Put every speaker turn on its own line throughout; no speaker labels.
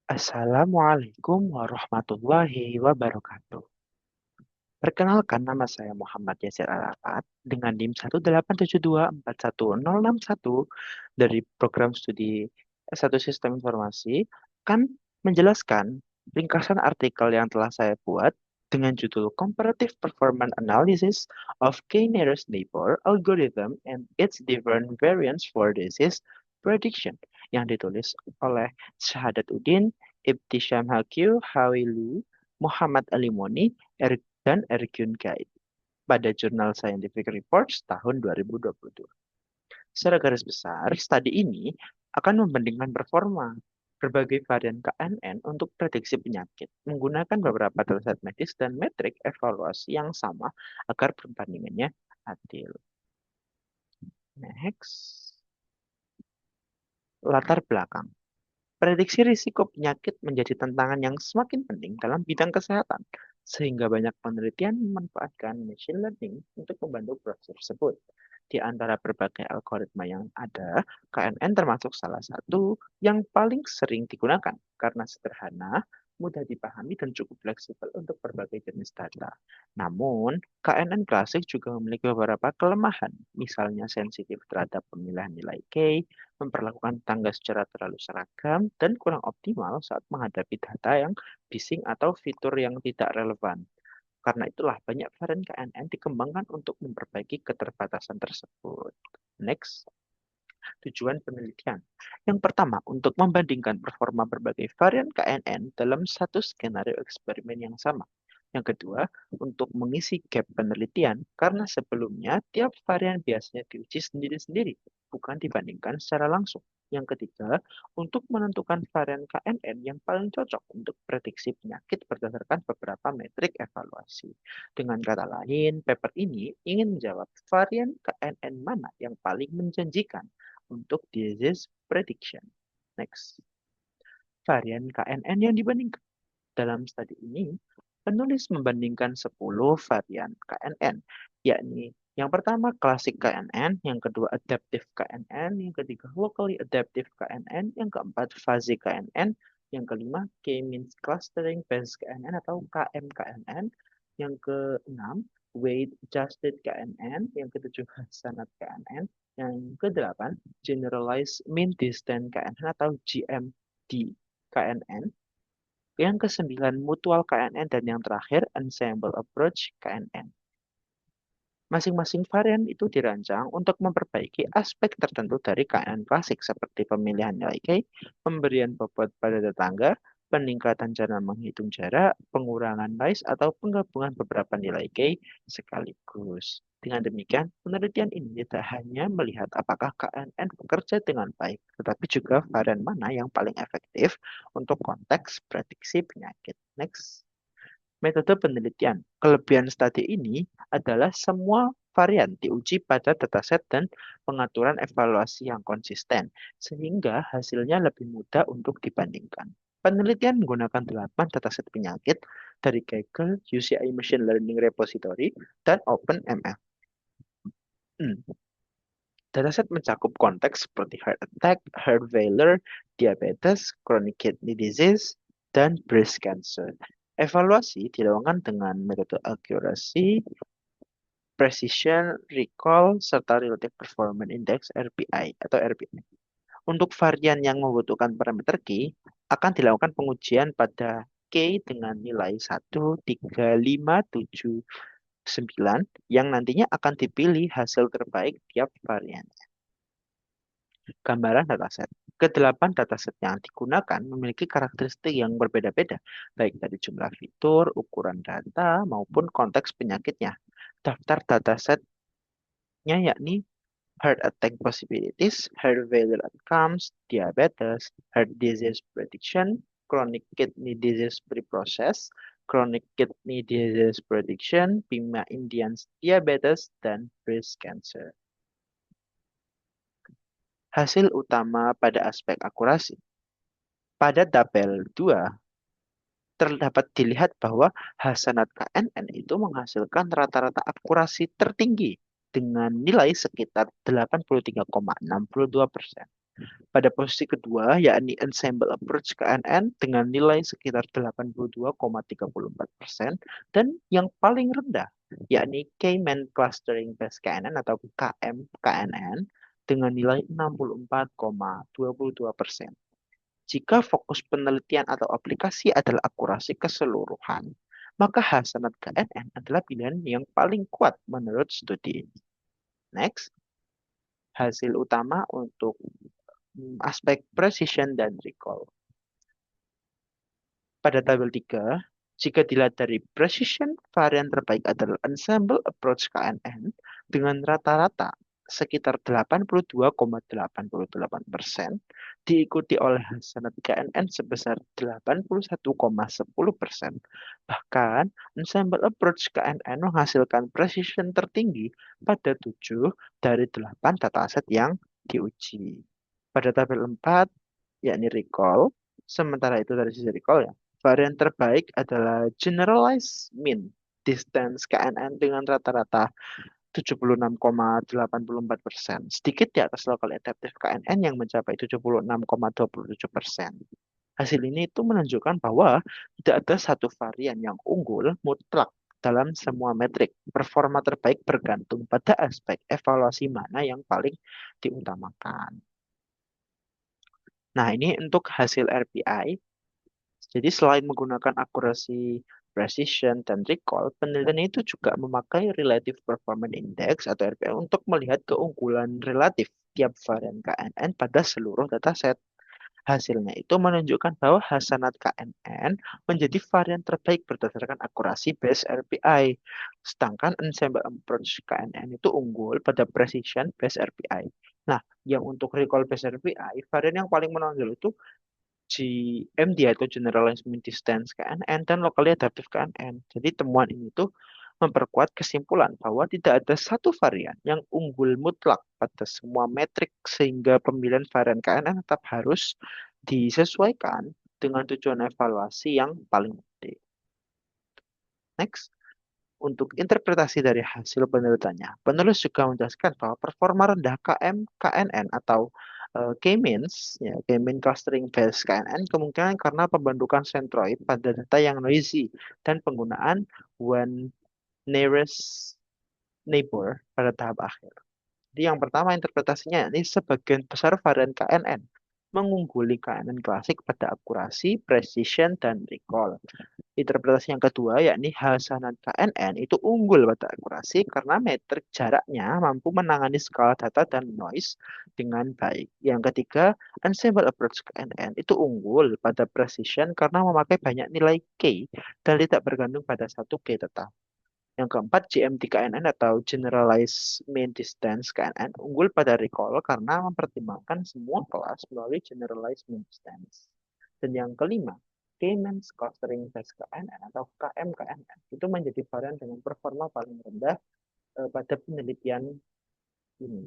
Assalamualaikum warahmatullahi wabarakatuh. Perkenalkan, nama saya Muhammad Yasir Arafat dengan NIM 187241061 dari program studi S1 Sistem Informasi akan menjelaskan ringkasan artikel yang telah saya buat dengan judul Comparative Performance Analysis of K-Nearest Neighbor Algorithm and its Different Variants for Disease Prediction yang ditulis oleh Syahadatuddin, Ibtisham Haque, Hawilu, Muhammad Alimoni, dan Ergun Guide pada jurnal Scientific Reports tahun 2022. Secara garis besar, studi ini akan membandingkan performa berbagai varian KNN untuk prediksi penyakit menggunakan beberapa dataset medis dan metrik evaluasi yang sama agar perbandingannya adil. Next. Latar belakang. Prediksi risiko penyakit menjadi tantangan yang semakin penting dalam bidang kesehatan, sehingga banyak penelitian memanfaatkan machine learning untuk membantu proses tersebut. Di antara berbagai algoritma yang ada, KNN termasuk salah satu yang paling sering digunakan karena sederhana, mudah dipahami, dan cukup fleksibel untuk berbagai jenis data. Namun, KNN klasik juga memiliki beberapa kelemahan, misalnya sensitif terhadap pemilihan nilai K, memperlakukan tangga secara terlalu seragam, dan kurang optimal saat menghadapi data yang bising atau fitur yang tidak relevan. Karena itulah banyak varian KNN dikembangkan untuk memperbaiki keterbatasan tersebut. Next. Tujuan penelitian. Yang pertama, untuk membandingkan performa berbagai varian KNN dalam satu skenario eksperimen yang sama. Yang kedua, untuk mengisi gap penelitian, karena sebelumnya tiap varian biasanya diuji sendiri-sendiri, bukan dibandingkan secara langsung. Yang ketiga, untuk menentukan varian KNN yang paling cocok untuk prediksi penyakit berdasarkan beberapa metrik evaluasi. Dengan kata lain, paper ini ingin menjawab varian KNN mana yang paling menjanjikan untuk disease prediction. Next. Varian KNN yang dibandingkan. Dalam studi ini, penulis membandingkan 10 varian KNN, yakni yang pertama klasik KNN, yang kedua adaptive KNN, yang ketiga locally adaptive KNN, yang keempat fuzzy KNN, yang kelima K-means clustering based KNN atau KMKNN, yang keenam weight adjusted KNN, yang ketujuh Hasanat KNN, yang kedelapan generalized mean distance KNN atau GMD KNN, yang kesembilan mutual KNN, dan yang terakhir ensemble approach KNN. Masing-masing varian itu dirancang untuk memperbaiki aspek tertentu dari KNN klasik seperti pemilihan nilai K, pemberian bobot pada tetangga, peningkatan cara menghitung jarak, pengurangan noise, atau penggabungan beberapa nilai K sekaligus. Dengan demikian, penelitian ini tidak hanya melihat apakah KNN bekerja dengan baik, tetapi juga varian mana yang paling efektif untuk konteks prediksi penyakit. Next. Metode penelitian. Kelebihan studi ini adalah semua varian diuji pada dataset dan pengaturan evaluasi yang konsisten, sehingga hasilnya lebih mudah untuk dibandingkan. Penelitian menggunakan 8 dataset penyakit dari Kaggle, UCI Machine Learning Repository, dan OpenML. Dataset mencakup konteks seperti heart attack, heart failure, diabetes, chronic kidney disease, dan breast cancer. Evaluasi dilakukan dengan metode accuracy, precision, recall, serta relative performance index (RPI) atau RPI. Untuk varian yang membutuhkan parameter K, akan dilakukan pengujian pada K dengan nilai 1, 3, 5, 7, 9 yang nantinya akan dipilih hasil terbaik tiap varian. Gambaran dataset. Kedelapan dataset yang digunakan memiliki karakteristik yang berbeda-beda, baik dari jumlah fitur, ukuran data, maupun konteks penyakitnya. Daftar datasetnya yakni heart attack possibilities, heart failure outcomes, diabetes, heart disease prediction, chronic kidney disease pre-process, chronic kidney disease prediction, PIMA Indians diabetes, dan breast cancer. Hasil utama pada aspek akurasi. Pada tabel 2, terdapat dilihat bahwa Hasanat KNN itu menghasilkan rata-rata akurasi tertinggi dengan nilai sekitar 83,62%. Pada posisi kedua, yakni Ensemble Approach KNN dengan nilai sekitar 82,34%, dan yang paling rendah, yakni K-Man Clustering Based KNN atau KM-KNN dengan nilai 64,22%. Jika fokus penelitian atau aplikasi adalah akurasi keseluruhan, maka Hasanat KNN adalah pilihan yang paling kuat menurut studi ini. Next, hasil utama untuk aspek precision dan recall. Pada tabel 3, jika dilihat dari precision, varian terbaik adalah Ensemble Approach KNN dengan rata-rata sekitar 82,88%, diikuti oleh Hasanat KNN sebesar 81,10%. Bahkan, Ensemble Approach KNN menghasilkan precision tertinggi pada 7 dari 8 dataset yang diuji. Pada tabel 4, yakni recall, sementara itu dari sisi recall ya, varian terbaik adalah Generalized Mean Distance KNN dengan rata-rata 76,84%, sedikit di atas Local Adaptive KNN yang mencapai 76,27%. Hasil ini itu menunjukkan bahwa tidak ada satu varian yang unggul mutlak dalam semua metrik. Performa terbaik bergantung pada aspek evaluasi mana yang paling diutamakan. Nah, ini untuk hasil RPI. Jadi selain menggunakan akurasi, precision, dan recall, penelitian itu juga memakai Relative Performance Index atau RPI untuk melihat keunggulan relatif tiap varian KNN pada seluruh dataset. Hasilnya itu menunjukkan bahwa Hasanat KNN menjadi varian terbaik berdasarkan akurasi base RPI. Sedangkan Ensemble Approach KNN itu unggul pada precision base RPI. Nah, yang untuk recall base RPI, varian yang paling menonjol itu GMD atau Generalized Mean Distance KNN dan Locally Adaptive KNN. Jadi temuan ini tuh memperkuat kesimpulan bahwa tidak ada satu varian yang unggul mutlak pada semua metrik sehingga pemilihan varian KNN tetap harus disesuaikan dengan tujuan evaluasi yang paling penting. Next. Untuk interpretasi dari hasil penelitiannya, penulis juga menjelaskan bahwa performa rendah KM-KNN atau K-means, ya, K-mean clustering based KNN kemungkinan karena pembentukan sentroid pada data yang noisy dan penggunaan one nearest neighbor pada tahap akhir. Jadi yang pertama interpretasinya ini sebagian besar varian KNN mengungguli KNN klasik pada akurasi, precision, dan recall. Interpretasi yang kedua, yakni Hasanat KNN itu unggul pada akurasi karena metrik jaraknya mampu menangani skala data dan noise dengan baik. Yang ketiga, Ensemble Approach KNN itu unggul pada precision karena memakai banyak nilai K dan tidak bergantung pada satu K tetap. Yang keempat, GMT KNN atau Generalized Mean Distance KNN unggul pada recall karena mempertimbangkan semua kelas melalui Generalized Mean Distance. Dan yang kelima, K-means Clustering Based KNN atau KM-KNN itu menjadi varian dengan performa paling rendah pada penelitian ini.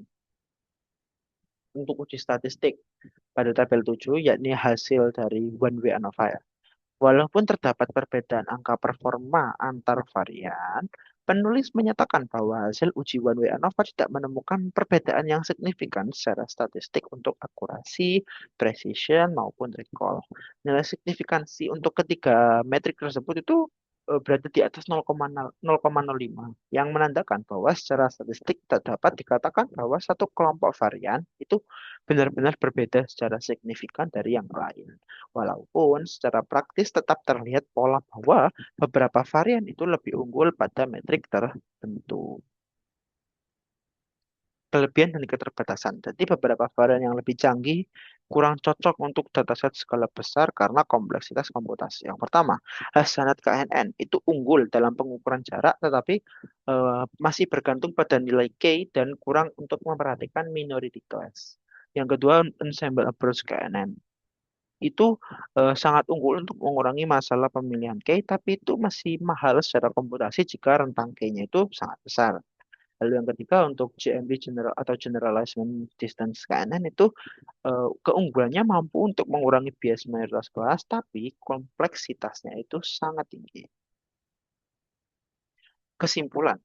Untuk uji statistik pada tabel 7, yakni hasil dari one way ANOVA. Walaupun terdapat perbedaan angka performa antar varian, penulis menyatakan bahwa hasil uji one way ANOVA tidak menemukan perbedaan yang signifikan secara statistik untuk akurasi, precision, maupun recall. Nilai signifikansi untuk ketiga metrik tersebut itu berada di atas 0,05, yang menandakan bahwa secara statistik tak dapat dikatakan bahwa satu kelompok varian itu benar-benar berbeda secara signifikan dari yang lain. Walaupun secara praktis tetap terlihat pola bahwa beberapa varian itu lebih unggul pada metrik tertentu. Kelebihan dan keterbatasan. Jadi beberapa varian yang lebih canggih kurang cocok untuk dataset skala besar karena kompleksitas komputasi. Yang pertama, Hasanat KNN itu unggul dalam pengukuran jarak tetapi masih bergantung pada nilai K dan kurang untuk memperhatikan minority class. Yang kedua, Ensemble Approach KNN itu sangat unggul untuk mengurangi masalah pemilihan K, tapi itu masih mahal secara komputasi jika rentang K-nya itu sangat besar. Lalu yang ketiga untuk GMB general atau Generalized Distance KNN itu keunggulannya mampu untuk mengurangi bias mayoritas kelas, tapi kompleksitasnya itu sangat tinggi. Kesimpulan,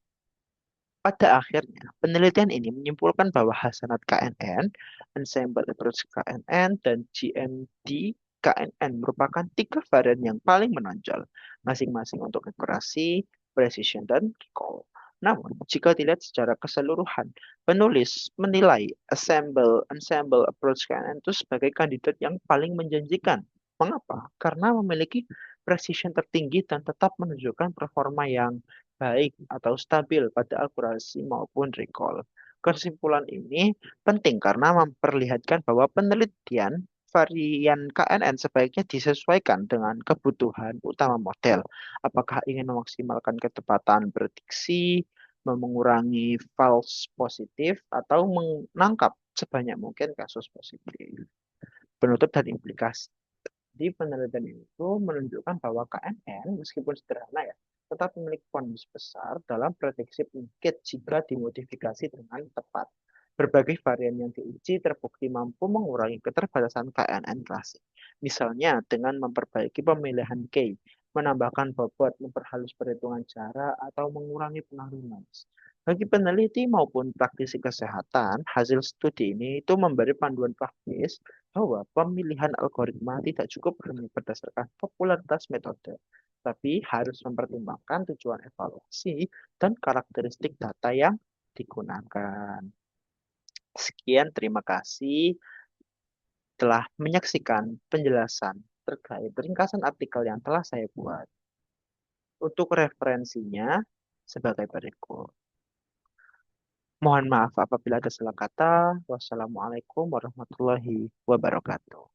Pada akhirnya, penelitian ini menyimpulkan bahwa Hasanat KNN, Ensemble Approach KNN, dan GMD KNN merupakan tiga varian yang paling menonjol, masing-masing untuk akurasi, precision, dan recall. Namun, jika dilihat secara keseluruhan, penulis menilai Ensemble Approach KNN itu sebagai kandidat yang paling menjanjikan. Mengapa? Karena memiliki precision tertinggi dan tetap menunjukkan performa yang baik atau stabil pada akurasi maupun recall. Kesimpulan ini penting karena memperlihatkan bahwa penelitian varian KNN sebaiknya disesuaikan dengan kebutuhan utama model. Apakah ingin memaksimalkan ketepatan prediksi, mengurangi false positif, atau menangkap sebanyak mungkin kasus positif. Penutup dan implikasi. Di penelitian itu menunjukkan bahwa KNN meskipun sederhana ya, tetap memiliki bonus besar dalam prediksi penyakit jika dimodifikasi dengan tepat. Berbagai varian yang diuji terbukti mampu mengurangi keterbatasan KNN klasik. Misalnya dengan memperbaiki pemilihan key, menambahkan bobot, memperhalus perhitungan jarak, atau mengurangi pengaruh noise. Bagi peneliti maupun praktisi kesehatan, hasil studi ini itu memberi panduan praktis bahwa pemilihan algoritma tidak cukup hanya berdasarkan popularitas metode, tapi harus mempertimbangkan tujuan evaluasi dan karakteristik data yang digunakan. Sekian, terima kasih telah menyaksikan penjelasan terkait ringkasan artikel yang telah saya buat. Untuk referensinya sebagai berikut. Mohon maaf apabila ada salah kata. Wassalamualaikum warahmatullahi wabarakatuh.